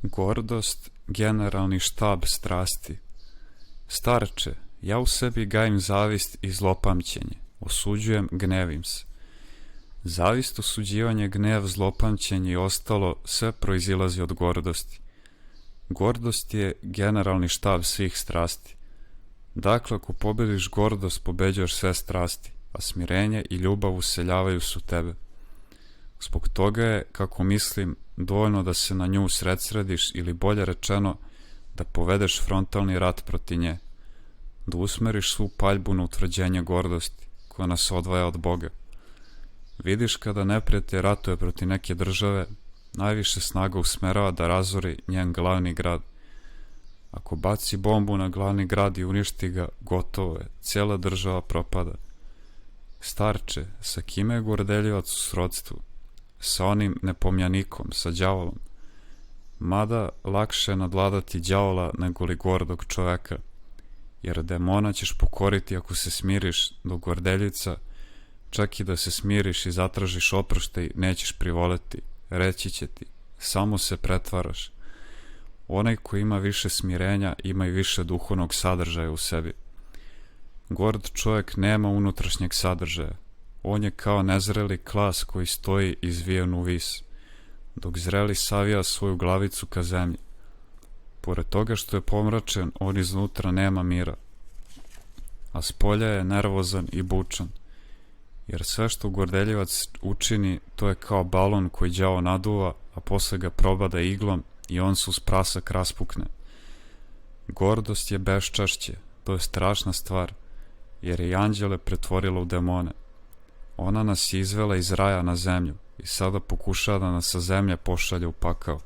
Gordost, generalni štab strasti. Starče, ja u sebi gajim zavist i zlopamćenje, osuđujem, gnevim se. Zavist, osuđivanje, gnev, zlopamćenje i ostalo sve proizilazi od gordosti. Gordost je generalni štab svih strasti. Dakle, ako pobediš gordost, pobeđuješ sve strasti, a smirenje i ljubav useljavaju se u tebe. Zbog toga je, kako mislim, dovoljno da se na nju usredsrediš ili bolje rečeno, da povedeš frontalni rat protiv nje, da usmeriš svu paljbu na utvrđenje gordosti, koja nas odvaja od Boga. Vidiš kada neprijatelj ratuje protiv neke države, najviše snaga usmerava da razori njen glavni grad. Ako baci bombu na glavni grad i uništi ga, gotovo je, cijela država propada. Starče, sa kime je gordeljivac u srodstvu? Sa onim nepomjanikom, sa đavolom. Mada lakše je nadvladati đavola nego li gordog čoveka, jer demona ćeš pokoriti ako se smiriš, dok gordeljica, čak i da se smiriš i zatražiš oproštaj, nećeš privoleti, reći će ti, samo se pretvaraš. Onaj ko ima više smirenja ima i više duhovnog sadržaja u sebi. Gord čovjek nema unutrašnjeg sadržaja. On je kao nezreli klas koji stoji izvijen u vis, dok zreli savija svoju glavicu ka zemlji. Pored toga što je pomračen, on iznutra nema mira, a spolja je nervozan i bučan, jer sve što gordeljivac učini, to je kao balon koji đavo naduva, a posle ga probada iglom i on se uz prasak raspukne. Gordost je beščašće, to je strašna stvar, jer je i anđele pretvorila u demone. Ona nas je izvela iz raja na zemlju i sada pokušava da nas sa zemlje pošalje u pakao.